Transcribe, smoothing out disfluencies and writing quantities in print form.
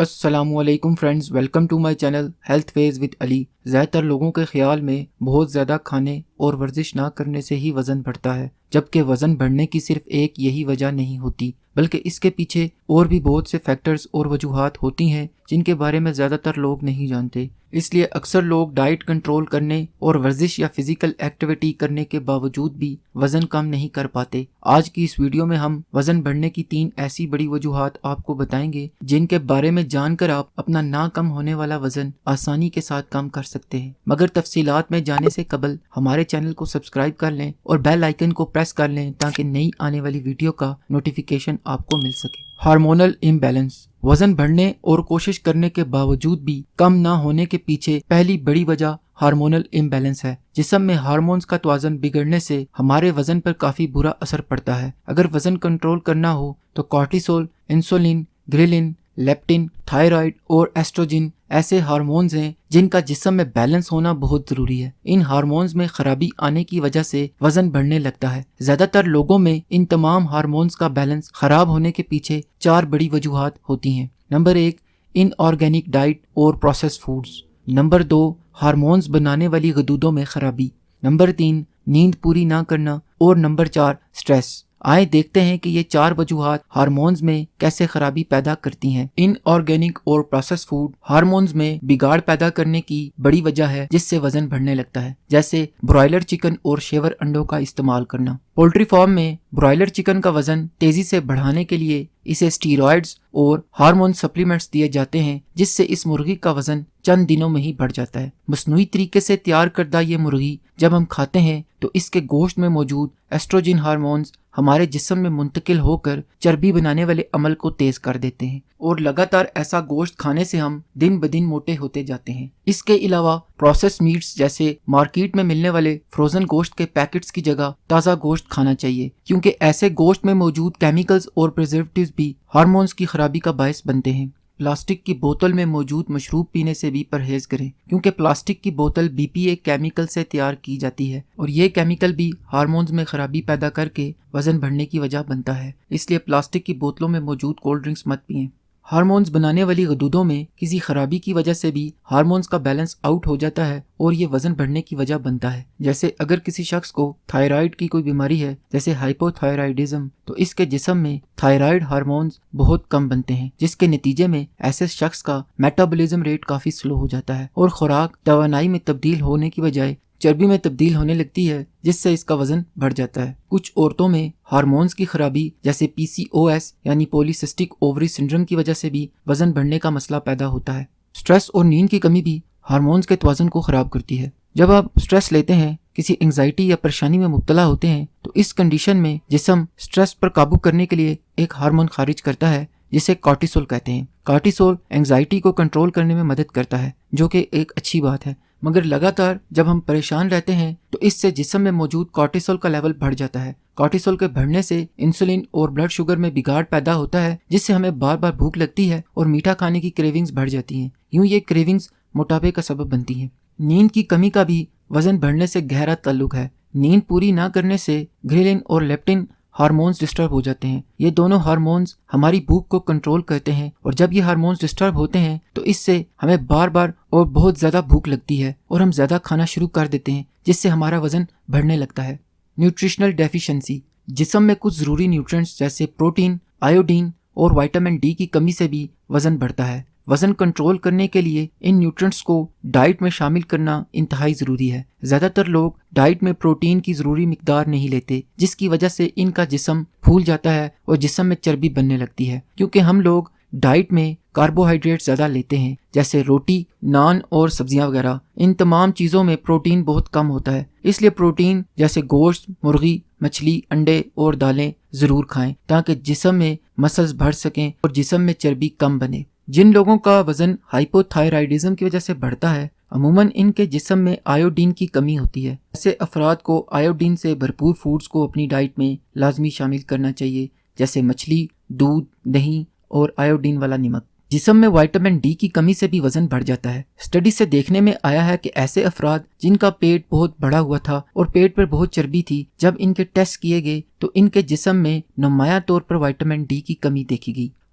السلام علیکم friends, welcome to my channel health ways with Ali. زیادہ تر لوگوں کے خیال میں بہت زیادہ کھانے اور ورزش نہ کرنے سے ہی وزن بڑھتا ہے، جبکہ وزن بڑھنے کی صرف ایک یہی وجہ نہیں ہوتی، بلکہ اس کے پیچھے اور بھی بہت سے فیکٹرز اور وجوہات ہوتی ہیں جن کے بارے میں زیادہ تر لوگ نہیں جانتے۔ اس لیے اکثر لوگ ڈائٹ کنٹرول کرنے اور ورزش یا فزیکل ایکٹیویٹی کرنے کے باوجود بھی وزن کم نہیں کر پاتے۔ آج کی اس ویڈیو میں ہم وزن بڑھنے کی 3 ایسی بڑی وجوہات آپ کو بتائیں گے جن کے بارے میں جان کر آپ اپنا نہ کم ہونے والا وزن آسانی کے ساتھ کم کر سکتے ہیں۔ مگر تفصیلات میں جانے سے قبل ہمارے چینل کو سبسکرائب کر لیں اور بیل آئیکن کو پریس کر لیں تاکہ نئی آنے والی ویڈیو کا نوٹیفیکیشن آپ کو مل سکے۔ ہارمونل امبیلنس، وزن بڑھنے اور کوشش کرنے کے باوجود بھی کم نہ ہونے کے پیچھے پہلی بڑی وجہ ہارمونل امبیلنس ہے۔ جسم میں ہارمونز کا توازن بگڑنے سے ہمارے وزن پر کافی برا اثر پڑتا ہے۔ اگر وزن کنٹرول کرنا ہو تو کارٹیسول، انسولین، گریلن، لیپٹن، تھائرائیڈ اور ایسٹروجن ایسے ہارمونز ہیں جن کا جسم میں بیلنس ہونا بہت ضروری ہے۔ ان ہارمونز میں خرابی آنے کی وجہ سے وزن بڑھنے لگتا ہے۔ زیادہ تر لوگوں میں ان تمام ہارمونز کا بیلنس خراب ہونے کے پیچھے 4 بڑی وجوہات ہوتی ہیں۔ نمبر 1، ان آرگینک ڈائٹ اور پروسیس فوڈز۔ نمبر 2، ہارمونز بنانے والی غدودوں میں خرابی۔ نمبر 3، نیند پوری نہ کرنا، اور نمبر 4، سٹریس۔ آئے دیکھتے ہیں کہ یہ 4 وجوہات ہارمونز میں کیسے خرابی پیدا کرتی ہیں۔ ان آرگینک اور پروسیس فوڈ ہارمونز میں بگاڑ پیدا کرنے کی بڑی وجہ ہے جس سے وزن بڑھنے لگتا ہے، جیسے برائلر چکن اور شیور انڈوں کا استعمال کرنا۔ پولٹری فارم میں برائلر چکن کا وزن تیزی سے بڑھانے کے لیے اسے اسٹیرائڈز اور ہارمون سپلیمنٹس دیے جاتے ہیں، جس سے اس مرغی کا وزن چند دنوں میں ہی بڑھ جاتا ہے۔ مصنوعی طریقے سے تیار کردہ یہ مرغی جب ہم کھاتے ہیں تو اس کے گوشت میں موجود ایسٹروجن ہارمونز ہمارے جسم میں منتقل ہو کر چربی بنانے والے عمل کو تیز کر دیتے ہیں، اور لگاتار ایسا گوشت کھانے سے ہم دن بدن موٹے ہوتے جاتے ہیں۔ اس کے علاوہ پروسیس میٹس جیسے مارکیٹ میں ملنے والے فروزن گوشت کے پیکٹس کی جگہ تازہ گوشت کھانا چاہیے، کیونکہ ایسے گوشت میں موجود کیمیکلز اور پریزرویٹیوز بھی ہارمونز کی خرابی کا باعث بنتے ہیں۔ پلاسٹک کی بوتل میں موجود مشروب پینے سے بھی پرہیز کریں، کیونکہ پلاسٹک کی بوتل BPA کیمیکل سے تیار کی جاتی ہے، اور یہ کیمیکل بھی ہارمونز میں خرابی پیدا کر کے وزن بڑھنے کی وجہ بنتا ہے۔ اس لیے پلاسٹک کی بوتلوں میں موجود کولڈ ڈرنکس مت پئیں۔ ہارمونز بنانے والی غدودوں میں کسی خرابی کی وجہ سے بھی ہارمونز کا بیلنس آؤٹ ہو جاتا ہے اور یہ وزن بڑھنے کی وجہ بنتا ہے۔ جیسے اگر کسی شخص کو تھائرائیڈ کی کوئی بیماری ہے، جیسے ہائپو تھائرائیڈزم، تو اس کے جسم میں تھائرائیڈ ہارمونز بہت کم بنتے ہیں، جس کے نتیجے میں ایسے شخص کا میٹابولزم ریٹ کافی سلو ہو جاتا ہے اور خوراک توانائی میں تبدیل ہونے کی بجائے چربی میں تبدیل ہونے لگتی ہے، جس سے اس کا وزن بڑھ جاتا ہے۔ کچھ عورتوں میں ہارمونز کی خرابی جیسے PCOS یعنی پولی سسٹک اووری سنڈروم کی وجہ سے بھی وزن بڑھنے کا مسئلہ پیدا ہوتا ہے۔ سٹریس اور نیند کی کمی بھی ہارمونز کے توازن کو خراب کرتی ہے۔ جب آپ سٹریس لیتے ہیں، کسی انگزائٹی یا پریشانی میں مبتلا ہوتے ہیں، تو اس کنڈیشن میں جسم سٹریس پر قابو کرنے کے لیے ایک ہارمون خارج کرتا ہے جسے کارٹیسول کہتے ہیں۔ کارٹیسول انگزائٹی کو کنٹرول کرنے میں مدد کرتا ہے، جو کہ ایک اچھی بات ہے، مگر لگاتار جب ہم پریشان رہتے ہیں تو اس سے جسم میں موجود کارٹیسول کا لیول بڑھ جاتا ہے۔ کارٹیسول کے بڑھنے سے انسولین اور بلڈ شوگر میں بگاڑ پیدا ہوتا ہے، جس سے ہمیں بار بار بھوک لگتی ہے اور میٹھا کھانے کی کریونگز بڑھ جاتی ہیں۔ یوں یہ کریونگز موٹاپے کا سبب بنتی ہیں۔ نیند کی کمی کا بھی وزن بڑھنے سے گہرا تعلق ہے۔ نیند پوری نہ کرنے سے گریلن اور لیپٹن ہارمونز ڈسٹرب ہو جاتے ہیں۔ یہ دونوں ہارمونز ہماری بھوک کو کنٹرول کرتے ہیں، اور جب یہ ہارمونز ڈسٹرب ہوتے ہیں تو اس سے ہمیں بار بار اور بہت زیادہ بھوک لگتی ہے اور ہم زیادہ کھانا شروع کر دیتے ہیں، جس سے ہمارا وزن بڑھنے لگتا ہے۔ نیوٹریشنل ڈیفیشنسی، جسم میں کچھ ضروری نیوٹرینٹس جیسے پروٹین، آیوڈین اور وٹامن ڈی کی کمی سے بھی وزن بڑھتا ہے۔ وزن کنٹرول کرنے کے لیے ان نیوٹرینٹس کو ڈائٹ میں شامل کرنا انتہائی ضروری ہے۔ زیادہ تر لوگ ڈائٹ میں پروٹین کی ضروری مقدار نہیں لیتے، جس کی وجہ سے ان کا جسم پھول جاتا ہے اور جسم میں چربی بننے لگتی ہے، کیونکہ ہم لوگ ڈائٹ میں کاربوہائیڈریٹ زیادہ لیتے ہیں، جیسے روٹی، نان اور سبزیاں وغیرہ۔ ان تمام چیزوں میں پروٹین بہت کم ہوتا ہے، اس لیے پروٹین جیسے گوشت، مرغی، مچھلی، انڈے اور دالیں ضرور کھائیں تاکہ جسم میں مسلز بڑھ سکیں اور جسم میں چربی کم بنے۔ جن لوگوں کا وزن ہائپو تھائرائیڈزم کی وجہ سے بڑھتا ہے، عموماً ان کے جسم میں آیوڈین کی کمی ہوتی ہے۔ ایسے افراد کو آیوڈین سے بھرپور فوڈز کو اپنی ڈائٹ میں لازمی شامل کرنا چاہیے، جیسے مچھلی، دودھ، دہی اور آیوڈین والا نمک۔ جسم میں وٹامن ڈی کی کمی سے بھی وزن بڑھ جاتا ہے۔ اسٹڈی سے دیکھنے میں آیا ہے کہ ایسے افراد جن کا پیٹ بہت بڑا ہوا تھا اور پیٹ پر بہت چربی تھی، جب ان کے ٹیسٹ کیے گئے تو ان کے جسم میں نمایاں طور پر وٹامن ڈی کی کمی دیکھی گئی۔